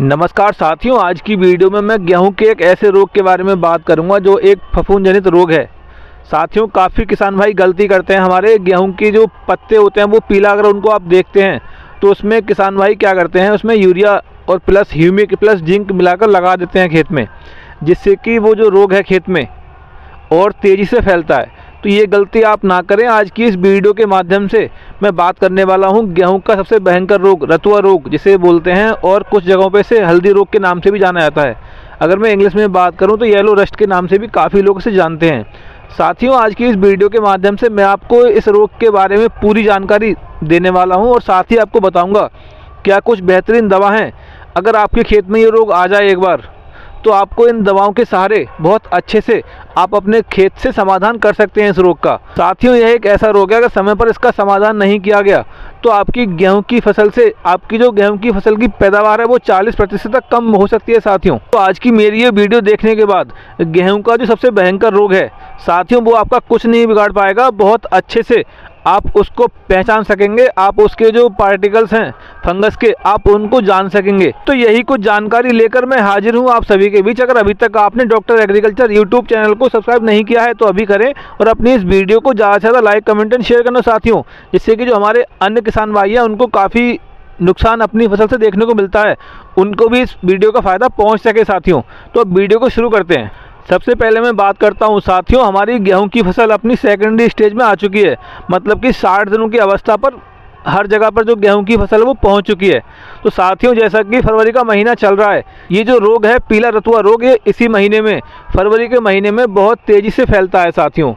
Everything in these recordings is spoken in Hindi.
नमस्कार साथियों, आज की वीडियो में मैं गेहूं के एक ऐसे रोग के बारे में बात करूंगा जो एक फफूंद जनित रोग है। साथियों, काफ़ी किसान भाई गलती करते हैं। हमारे गेहूं की जो पत्ते होते हैं वो पीला, अगर उनको आप देखते हैं तो उसमें किसान भाई क्या करते हैं, उसमें यूरिया और प्लस ह्यूमिक प्लस जिंक मिलाकर लगा देते हैं खेत में, जिससे कि वो जो रोग है खेत में और तेज़ी से फैलता है। तो ये गलती आप ना करें। आज की इस वीडियो के माध्यम से मैं बात करने वाला हूँ गेहूं का सबसे भयंकर रोग, रतुआ रोग जिसे बोलते हैं, और कुछ जगहों पे इसे हल्दी रोग के नाम से भी जाना जाता है। अगर मैं इंग्लिश में बात करूँ तो येलो रस्ट के नाम से भी काफ़ी लोग इसे जानते हैं। साथियों, आज की इस वीडियो के माध्यम से मैं आपको इस रोग के बारे में पूरी जानकारी देने वाला हूँ और साथ ही आपको बताऊँगा क्या कुछ बेहतरीन दवा हैं। अगर आपके खेत में ये रोग आ जाए एक बार, तो आपको इन दवाओं के सहारे बहुत अच्छे से आप अपने खेत से समाधान कर सकते हैं इस रोग का। साथियों, यह एक ऐसा रोग है, अगर समय पर इसका समाधान नहीं किया गया तो आपकी गेहूं की फसल से आपकी जो गेहूं की फसल की पैदावार है वो 40% तक कम हो सकती है। साथियों, तो आज की मेरी ये वीडियो देखने के बाद गेहूं का जो सबसे भयंकर रोग है साथियों, वो आपका कुछ नहीं बिगाड़ पाएगा। बहुत अच्छे से आप उसको पहचान सकेंगे, आप उसके जो पार्टिकल्स हैं फंगस के, आप उनको जान सकेंगे। तो यही कुछ जानकारी लेकर मैं हाजिर हूँ आप सभी के बीच। अगर अभी तक आपने डॉक्टर एग्रीकल्चर यूट्यूब चैनल को सब्सक्राइब नहीं किया है तो अभी करें, और अपनी इस वीडियो को ज़्यादा से ज़्यादा लाइक कमेंट एंड शेयर करना साथियों, जिससे कि जो हमारे अन्य किसान भाई हैं उनको काफ़ी नुकसान अपनी फसल से देखने को मिलता है, उनको भी इस वीडियो का फ़ायदा पहुँच सके साथियों। तो अब वीडियो को शुरू करते हैं। सबसे पहले मैं बात करता हूं साथियों, हमारी गेहूं की फसल अपनी सेकेंडरी स्टेज में आ चुकी है, मतलब कि 60 दिनों की अवस्था पर हर जगह पर जो गेहूं की फसल है वो पहुंच चुकी है। तो साथियों, जैसा कि फरवरी का महीना चल रहा है, ये जो रोग है पीला रतुआ रोग, ये इसी महीने में फरवरी के महीने में बहुत तेज़ी से फैलता है साथियों।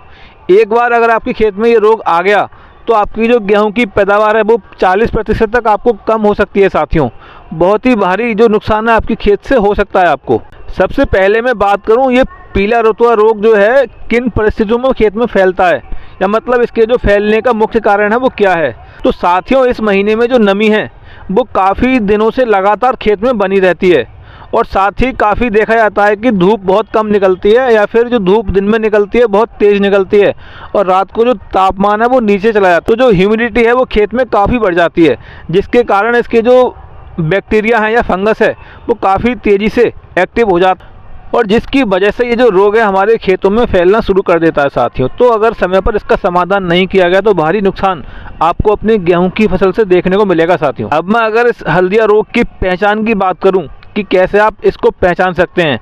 एक बार अगर आपके खेत में ये रोग आ गया तो आपकी जो गेहूं की पैदावार है वो 40% तक आपको कम हो सकती है साथियों। बहुत ही भारी जो नुकसान है आपकी खेत से हो सकता है आपको। सबसे पहले मैं बात करूं, ये पीला रतुआ रोग जो है किन परिस्थितियों में खेत में फैलता है, या मतलब इसके जो फैलने का मुख्य कारण है वो क्या है। तो साथियों, इस महीने में जो नमी है वो काफ़ी दिनों से लगातार खेत में बनी रहती है, और साथ ही काफ़ी देखा जाता है कि धूप बहुत कम निकलती है, या फिर जो धूप दिन में निकलती है बहुत तेज़ निकलती है, और रात को जो तापमान है वो नीचे चला जाता है। तो जो ह्यूमिडिटी है वो खेत में काफ़ी बढ़ जाती है, जिसके कारण इसके जो बैक्टीरिया हैं या फंगस है वो काफ़ी तेज़ी से एक्टिव हो जाता है, और जिसकी वजह से ये जो रोग है हमारे खेतों में फैलना शुरू कर देता है साथियों। तो अगर समय पर इसका समाधान नहीं किया गया तो भारी नुकसान आपको अपनी गेहूं की फसल से देखने को मिलेगा साथियों। अब मैं अगर इस हल्दिया रोग की पहचान की बात करूं कि कैसे आप इसको पहचान सकते हैं,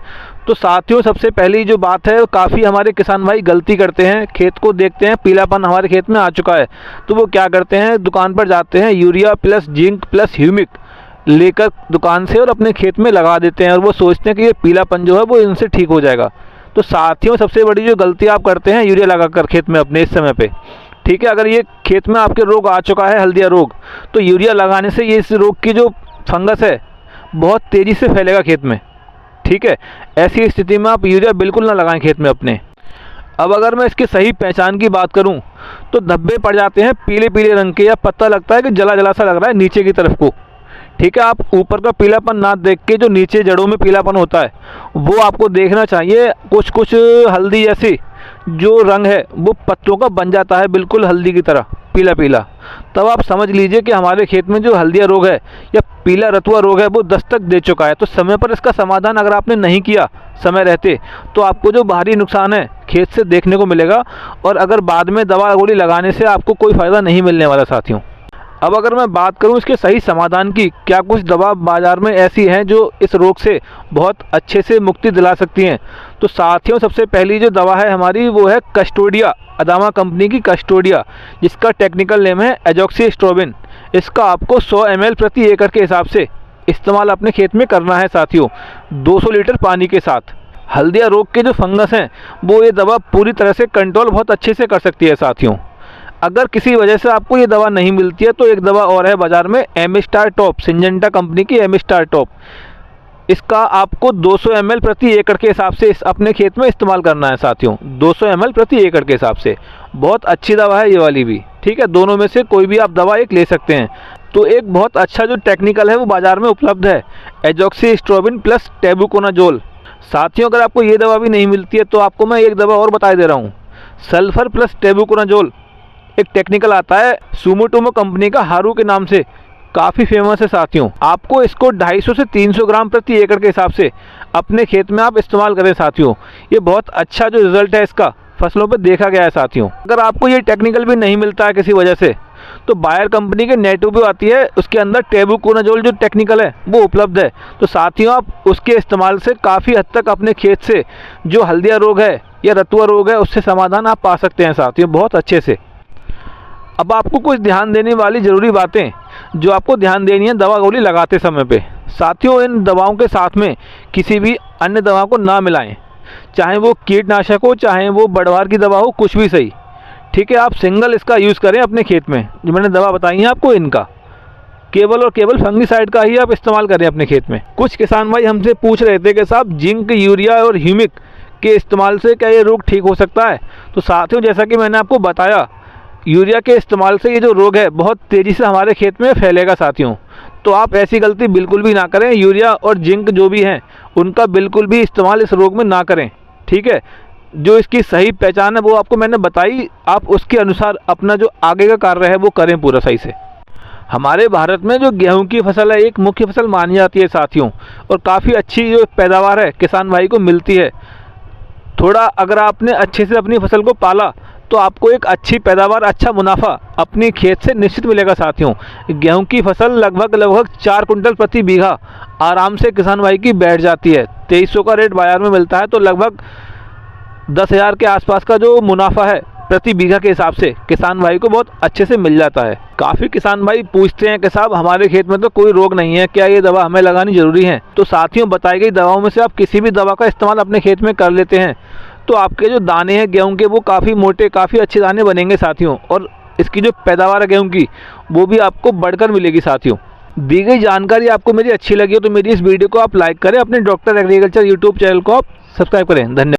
तो साथियों सबसे पहली जो बात है, काफ़ी हमारे किसान भाई गलती करते हैं, खेत को देखते हैं पीलापन हमारे खेत में आ चुका है तो वो क्या करते हैं, दुकान पर जाते हैं, urea plus zinc plus humic लेकर दुकान से और अपने खेत में लगा देते हैं, और वो सोचते हैं कि ये पीलापन जो है वो इनसे ठीक हो जाएगा। तो साथियों, सबसे बड़ी जो गलती आप करते हैं यूरिया लगाकर खेत में अपने इस समय पे, ठीक है। अगर ये खेत में आपके रोग आ चुका है हल्दिया रोग, तो यूरिया लगाने से ये इस रोग की जो फंगस है बहुत तेज़ी से फैलेगा खेत में, ठीक है। ऐसी स्थिति में आप यूरिया बिल्कुल ना लगाएं खेत में अपने। अब अगर मैं इसकी सही पहचान की बात करूं तो धब्बे पड़ जाते हैं पीले पीले रंग के, या पत्ता लगता है कि जला जला सा लग रहा है नीचे की तरफ को, ठीक है। आप ऊपर का पीलापन ना देख के जो नीचे जड़ों में पीलापन होता है वो आपको देखना चाहिए। कुछ कुछ हल्दी जैसी जो रंग है वो पत्तों का बन जाता है, बिल्कुल हल्दी की तरह पीला पीला, तब आप समझ लीजिए कि हमारे खेत में जो हल्दिया रोग है या पीला रतुआ रोग है वो दस्तक दे चुका है। तो समय पर इसका समाधान अगर आपने नहीं किया समय रहते तो आपको जो भारी नुकसान है खेत से देखने को मिलेगा, और अगर बाद में दवा गोली लगाने से आपको कोई फ़ायदा नहीं मिलने वाला साथियों। अब अगर मैं बात करूं इसके सही समाधान की, क्या कुछ दवा बाज़ार में ऐसी हैं जो इस रोग से बहुत अच्छे से मुक्ति दिला सकती हैं, तो साथियों सबसे पहली जो दवा है हमारी वो है कस्टोडिया, अदामा कंपनी की कस्टोडिया, जिसका टेक्निकल नेम है एजॉक्सीस्ट्रोबिन। इसका आपको 100 ml प्रति एकड़ के हिसाब से इस्तेमाल अपने खेत में करना है साथियों, 200 लीटर पानी के साथ। हल्दिया रोग के जो फंगस हैं वो ये दवा पूरी तरह से कंट्रोल बहुत अच्छे से कर सकती है साथियों। अगर किसी वजह से आपको ये दवा नहीं मिलती है तो एक दवा और है बाज़ार में, एमिस्टार टॉप, सिंजेंटा कंपनी की एमिस्टार टॉप। इसका आपको 200 ml प्रति एकड़ के हिसाब से अपने खेत में इस्तेमाल करना है साथियों, 200 ml प्रति एकड़ के हिसाब से। बहुत अच्छी दवा है ये वाली भी, ठीक है। दोनों में से कोई भी आप दवा एक ले सकते हैं। तो एक बहुत अच्छा जो टेक्निकल है वो बाज़ार में उपलब्ध है, एजॉक्सीस्ट्रोबिन प्लस टेबुकोनाजोल। साथियों, अगर आपको ये दवा भी नहीं मिलती है तो आपको मैं एक दवा और बता दे रहा हूँ, सल्फर प्लस टेबुकोनाजोल। एक टेक्निकल आता है सुमोटोमो कंपनी का हारू के नाम से, काफ़ी फेमस है साथियों। आपको इसको 250 से 300 ग्राम प्रति एकड़ के हिसाब से अपने खेत में आप इस्तेमाल करें साथियों। ये बहुत अच्छा जो रिज़ल्ट है इसका फसलों पर देखा गया है साथियों। अगर आपको ये टेक्निकल भी नहीं मिलता है किसी वजह से, तो बायर कंपनी के नेटोबो आती है, उसके अंदर टेबुकोनाजोल जो टेक्निकल है वो उपलब्ध है। तो साथियों आप उसके इस्तेमाल से काफ़ी हद तक अपने खेत से जो हल्दिया रोग है या रतुआ रोग है उससे समाधान आप पा सकते हैं साथियों बहुत अच्छे से। अब आपको कुछ ध्यान देने वाली ज़रूरी बातें जो आपको ध्यान देनी है दवा गोली लगाते समय पे। साथियों इन दवाओं के साथ में किसी भी अन्य दवा को ना मिलाएं, चाहे वो कीटनाशक हो, चाहे वो बढ़वार की दवा हो, कुछ भी सही, ठीक है। आप सिंगल इसका यूज़ करें अपने खेत में। जो मैंने दवा बताई है आपको, इनका केवल और केवल फंगीसाइड का ही आप इस्तेमाल करें अपने खेत में। कुछ किसान भाई हमसे पूछ रहे थे कि साहब जिंक, यूरिया और ह्यूमिक के इस्तेमाल से क्या ये रोग ठीक हो सकता है? तो साथियों जैसा कि मैंने आपको बताया, यूरिया के इस्तेमाल से ये जो रोग है बहुत तेज़ी से हमारे खेत में फैलेगा साथियों। तो आप ऐसी गलती बिल्कुल भी ना करें। यूरिया और जिंक जो भी हैं उनका बिल्कुल भी इस्तेमाल इस रोग में ना करें, ठीक है। जो इसकी सही पहचान है वो आपको मैंने बताई, आप उसके अनुसार अपना जो आगे का कार्य है वो करें पूरा सही से। हमारे भारत में जो गेहूं की फसल है एक मुख्य फसल मानी जाती है साथियों, और काफ़ी अच्छी जो पैदावार है किसान भाई को मिलती है। थोड़ा अगर आपने अच्छे से अपनी फसल को पाला तो आपको एक अच्छी पैदावार, अच्छा मुनाफा अपने खेत से निश्चित मिलेगा साथियों। गेहूं की फसल लगभग 4 कुंटल प्रति बीघा आराम से किसान भाई की बैठ जाती है। 2300 का रेट बाजार में मिलता है, तो लगभग 10,000 के आसपास का जो मुनाफा है प्रति बीघा के हिसाब से किसान भाई को बहुत अच्छे से मिल जाता है। काफ़ी किसान भाई पूछते हैं कि साहब हमारे खेत में तो कोई रोग नहीं है, क्या ये दवा हमें लगानी ज़रूरी है? तो साथियों बताई गई दवाओं में से आप किसी भी दवा का इस्तेमाल अपने खेत में कर लेते हैं तो आपके जो दाने हैं गेहूं के वो काफ़ी मोटे, काफ़ी अच्छे दाने बनेंगे साथियों, और इसकी जो पैदावार है गेहूं की वो भी आपको बढ़कर मिलेगी साथियों। दी गई जानकारी आपको मेरी अच्छी लगी हो तो मेरी इस वीडियो को आप लाइक करें, अपने डॉक्टर एग्रीकल्चर यूट्यूब चैनल को आप सब्सक्राइब करें। धन्यवाद।